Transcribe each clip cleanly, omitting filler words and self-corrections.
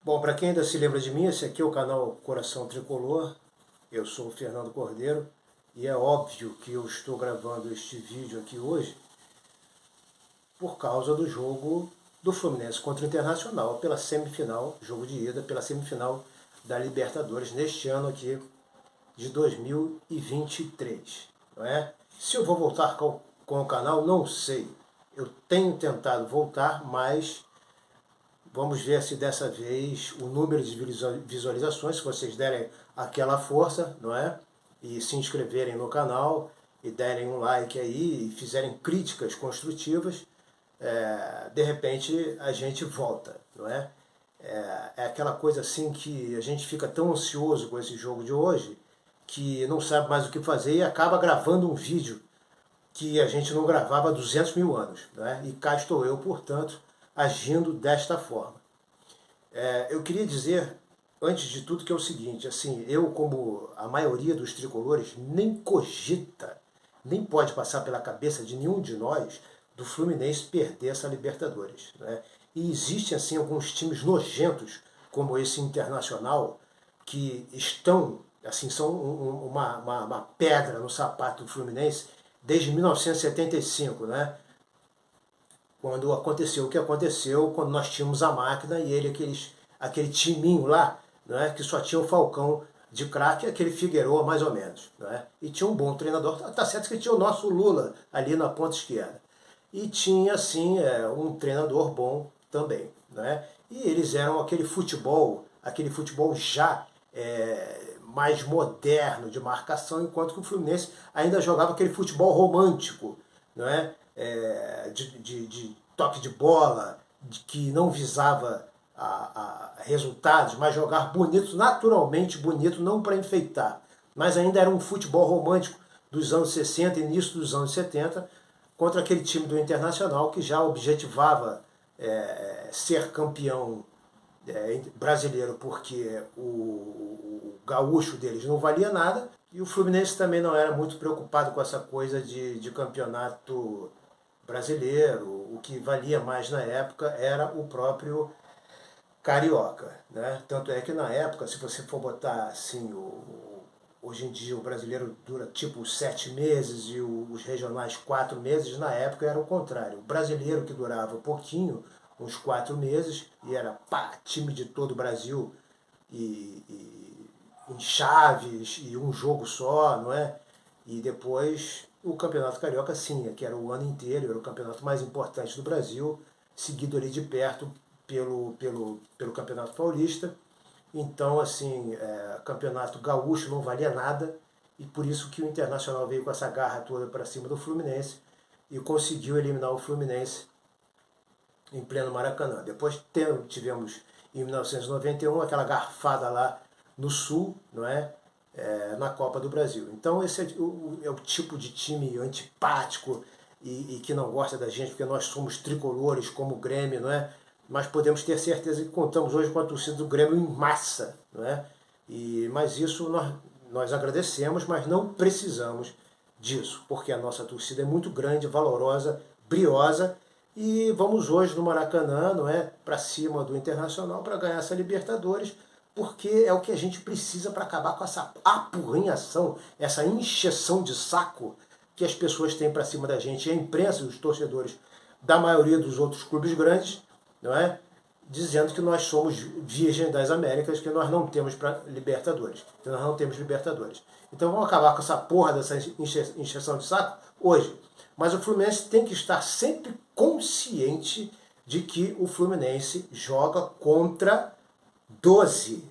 Bom, para quem ainda se lembra de mim, esse aqui é o canal Coração Tricolor. Eu sou o Fernando Cordeiro e é óbvio que eu estou gravando este vídeo aqui hoje por causa do jogo do Fluminense contra o Internacional pela semifinal, jogo de ida, pela semifinal da Libertadores neste ano aqui de 2023, não é? Se eu vou voltar com o canal, não sei. Eu tenho tentado voltar, mas vamos ver se dessa vez o número de visualizações, se vocês derem aquela força, não é? E se inscreverem no canal e derem um like aí e fizerem críticas construtivas, de repente a gente volta, não é? É aquela coisa assim que a gente fica tão ansioso com esse jogo de hoje que não sabe mais o que fazer e acaba gravando um vídeo que a gente não gravava há 200 mil anos, né? E cá estou eu, portanto, agindo desta forma. Eu queria dizer, antes de tudo, que é o seguinte, assim, eu, como a maioria dos tricolores, nem cogita, nem pode passar pela cabeça de nenhum de nós do Fluminense perder essa Libertadores, né? E existem, assim, alguns times nojentos, como esse Internacional, que estão, assim, são uma pedra no sapato do Fluminense desde 1975, né? Quando aconteceu o que aconteceu, quando nós tínhamos a máquina e aquele timinho lá, né, que só tinha o Falcão de craque, aquele Figueroa mais ou menos. Né? E tinha um bom treinador, tá certo que tinha o nosso Lula ali na ponta esquerda. E tinha, assim, um treinador bom também. Né? E eles eram aquele futebol já mais moderno de marcação, enquanto que o Fluminense ainda jogava aquele futebol romântico, não é? De toque de bola, que não visava a resultados, mas jogar bonito, naturalmente bonito, não para enfeitar. Mas ainda era um futebol romântico dos anos 60 e início dos anos 70, contra aquele time do Internacional que já objetivava ser campeão brasileiro, porque o gaúcho deles não valia nada, e o Fluminense também não era muito preocupado com essa coisa de campeonato brasileiro. O que valia mais na época era o próprio carioca, né? Tanto é que na época, se você for botar assim, hoje em dia o brasileiro dura tipo 7 meses e os regionais 4 meses, na época era o contrário. O brasileiro que durava pouquinho, uns 4 meses, e era time de todo o Brasil, em chaves, e um jogo só, não é? E depois o Campeonato Carioca, sim, que era o ano inteiro, era o campeonato mais importante do Brasil, seguido ali de perto pelo Campeonato Paulista. Então, assim, Campeonato Gaúcho não valia nada, e por isso que o Internacional veio com essa garra toda para cima do Fluminense e conseguiu eliminar o Fluminense em pleno Maracanã. Depois tivemos, em 1991, aquela garfada lá no Sul, não é? Na Copa do Brasil. Então esse é o tipo de time antipático e que não gosta da gente, porque nós somos tricolores como o Grêmio, não é? Mas podemos ter certeza que contamos hoje com a torcida do Grêmio em massa, não é? Mas isso nós agradecemos, mas não precisamos disso, porque a nossa torcida é muito grande, valorosa, briosa, e vamos hoje no Maracanã, não é? Para cima do Internacional para ganhar essa Libertadores, porque é o que a gente precisa para acabar com essa apurrinhação, essa encheção de saco que as pessoas têm para cima da gente, a imprensa e os torcedores da maioria dos outros clubes grandes, não é? Dizendo que nós somos virgem das Américas, que nós não temos Libertadores, que nós não temos Libertadores. Então vamos acabar com essa porra dessa encheção de saco hoje. Mas o Fluminense tem que estar sempre consciente de que o Fluminense joga contra 12,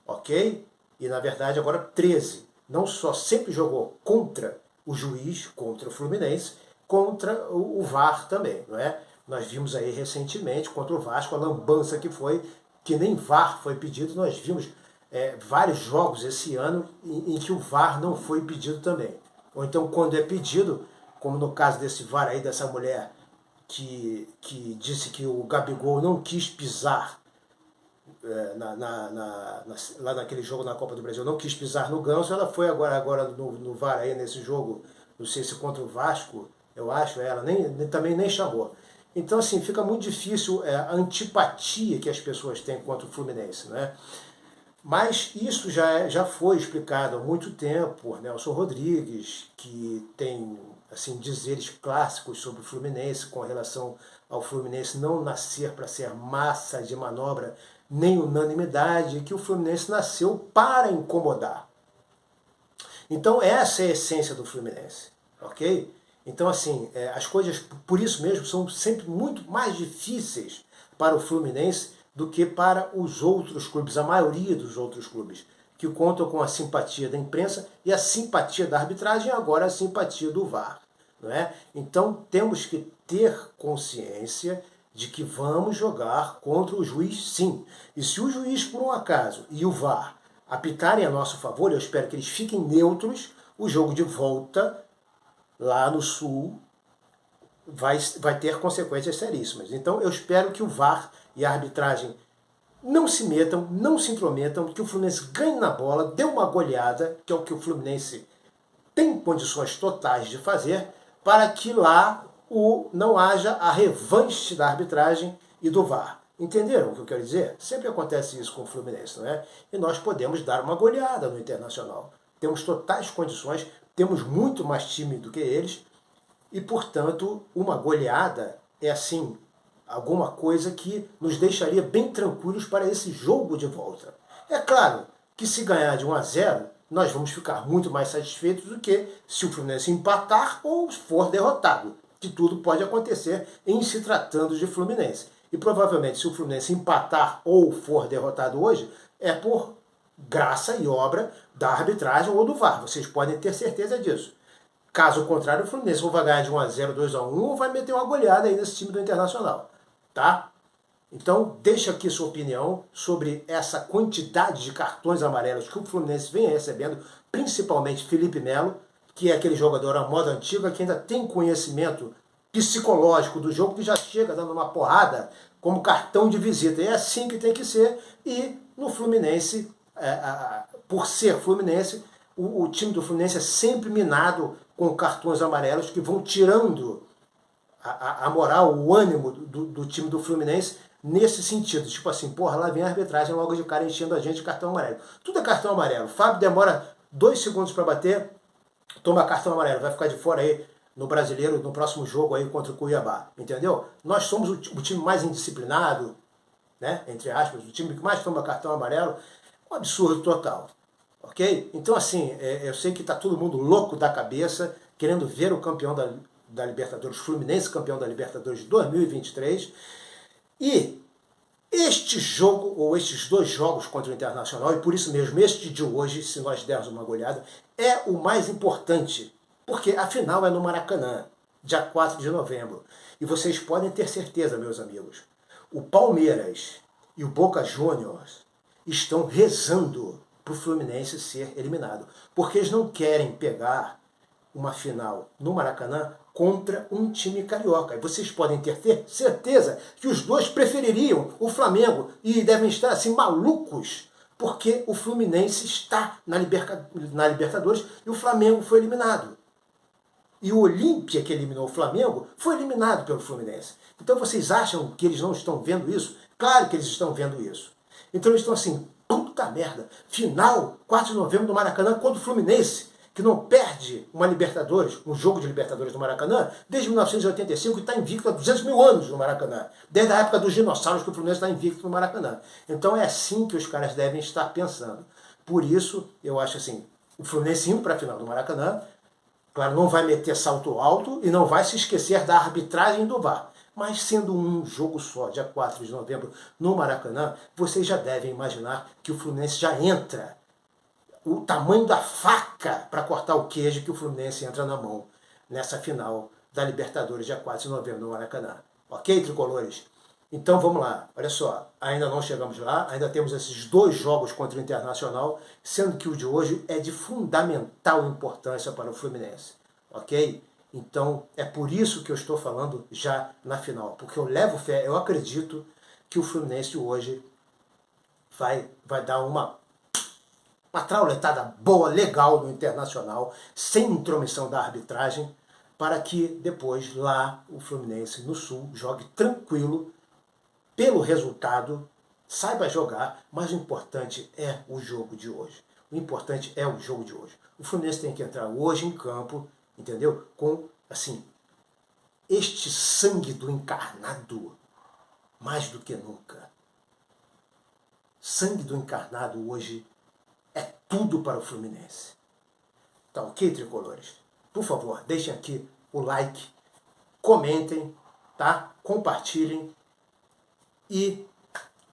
ok? E na verdade agora 13. Não só sempre jogou contra o juiz, contra o Fluminense, contra o VAR também, não é? Nós vimos aí recentemente contra o Vasco a lambança que foi, que nem VAR foi pedido. Nós vimos vários jogos esse ano em que o VAR não foi pedido também. Ou então quando é pedido, como no caso desse VAR aí, dessa mulher que disse que o Gabigol não quis pisar lá naquele jogo na Copa do Brasil, não quis pisar no Ganso. Ela foi agora no VAR aí nesse jogo, não sei se contra o Vasco, eu acho, ela também nem chamou. Então, assim, fica muito difícil a antipatia que as pessoas têm contra o Fluminense, né? Mas isso já foi explicado há muito tempo por Nelson Rodrigues, que tem assim, dizeres clássicos sobre o Fluminense com relação ao Fluminense não nascer para ser massa de manobra nem unanimidade, que o Fluminense nasceu para incomodar. Então essa é a essência do Fluminense, ok? Então assim, as coisas por isso mesmo são sempre muito mais difíceis para o Fluminense do que para os outros clubes, a maioria dos outros clubes, que contam com a simpatia da imprensa e a simpatia da arbitragem e agora a simpatia do VAR. Não é? Então temos que ter consciência de que vamos jogar contra o juiz sim. E se o juiz, por um acaso, e o VAR apitarem a nosso favor, eu espero que eles fiquem neutros, o jogo de volta lá no Sul vai ter consequências seríssimas. Então eu espero que o VAR e a arbitragem não se metam, não se intrometam, que o Fluminense ganhe na bola, dê uma goleada, que é o que o Fluminense tem condições totais de fazer, para que lá não haja a revanche da arbitragem e do VAR. Entenderam o que eu quero dizer? Sempre acontece isso com o Fluminense, não é? E nós podemos dar uma goleada no Internacional. Temos totais condições, temos muito mais time do que eles, e, portanto, uma goleada é, assim, alguma coisa que nos deixaria bem tranquilos para esse jogo de volta. É claro que se ganhar de 1-0, nós vamos ficar muito mais satisfeitos do que se o Fluminense empatar ou for derrotado, que tudo pode acontecer em se tratando de Fluminense. E provavelmente se o Fluminense empatar ou for derrotado hoje, é por graça e obra da arbitragem ou do VAR. Vocês podem ter certeza disso. Caso contrário, o Fluminense ou vai ganhar de 1-0, 2-1 ou vai meter uma goleada aí nesse time do Internacional. Tá? Então, deixa aqui sua opinião sobre essa quantidade de cartões amarelos que o Fluminense vem recebendo, principalmente Felipe Melo, que é aquele jogador à moda antiga, que ainda tem conhecimento psicológico do jogo, que já chega dando uma porrada como cartão de visita. E é assim que tem que ser. E no Fluminense, por ser Fluminense, o time do Fluminense é sempre minado com cartões amarelos que vão tirando a moral, o ânimo do time do Fluminense nesse sentido. Tipo assim, porra, lá vem a arbitragem logo de cara enchendo a gente de cartão amarelo. Tudo é cartão amarelo. Fábio demora 2 segundos para bater, toma cartão amarelo, vai ficar de fora aí no Brasileiro, no próximo jogo aí contra o Cuiabá. Entendeu? Nós somos o time mais indisciplinado, né? Entre aspas, o time que mais toma cartão amarelo. Um absurdo total. Ok? Então assim, eu sei que está todo mundo louco da cabeça, querendo ver o campeão da Libertadores, Fluminense campeão da Libertadores de 2023. E este jogo, ou estes 2 jogos contra o Internacional, e por isso mesmo este de hoje, se nós dermos uma goleada, é o mais importante, porque a final é no Maracanã, dia 4 de novembro. E vocês podem ter certeza, meus amigos, o Palmeiras e o Boca Juniors estão rezando para o Fluminense ser eliminado, porque eles não querem pegar uma final no Maracanã contra um time carioca. E vocês podem ter certeza que os dois prefeririam o Flamengo e devem estar assim malucos, porque o Fluminense está na Libertadores e o Flamengo foi eliminado. E o Olímpia, que eliminou o Flamengo, foi eliminado pelo Fluminense. Então vocês acham que eles não estão vendo isso? Claro que eles estão vendo isso. Então eles estão assim, puta merda, final, 4 de novembro do Maracanã contra o Fluminense, que não perde uma Libertadores, um jogo de Libertadores do Maracanã, desde 1985 e está invicto há 200 mil anos no Maracanã. Desde a época dos dinossauros que o Fluminense está invicto no Maracanã. Então é assim que os caras devem estar pensando. Por isso, eu acho assim, o Fluminense indo para a final do Maracanã, claro, não vai meter salto alto e não vai se esquecer da arbitragem do VAR. Mas sendo um jogo só, dia 4 de novembro, no Maracanã, vocês já devem imaginar que o Fluminense já entra o tamanho da faca para cortar o queijo que o Fluminense entra na mão nessa final da Libertadores, dia 4 de novembro, no Maracanã. Ok, tricolores? Então vamos lá, olha só, ainda não chegamos lá, ainda temos esses 2 jogos contra o Internacional, sendo que o de hoje é de fundamental importância para o Fluminense. Ok? Então é por isso que eu estou falando já na final, porque eu levo fé, eu acredito que o Fluminense hoje vai dar uma trauletada boa, legal no Internacional, sem intromissão da arbitragem, para que depois lá o Fluminense no Sul jogue tranquilo, pelo resultado, saiba jogar, mas o importante é o jogo de hoje. O importante é o jogo de hoje. O Fluminense tem que entrar hoje em campo, entendeu? Com, assim, este sangue do encarnado, mais do que nunca. Sangue do encarnado hoje é tudo para o Fluminense. Tá ok, tricolores? Por favor, deixem aqui o like, comentem, tá? Compartilhem e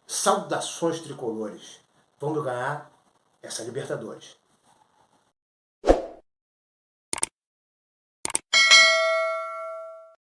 saudações tricolores. Vamos ganhar essa Libertadores.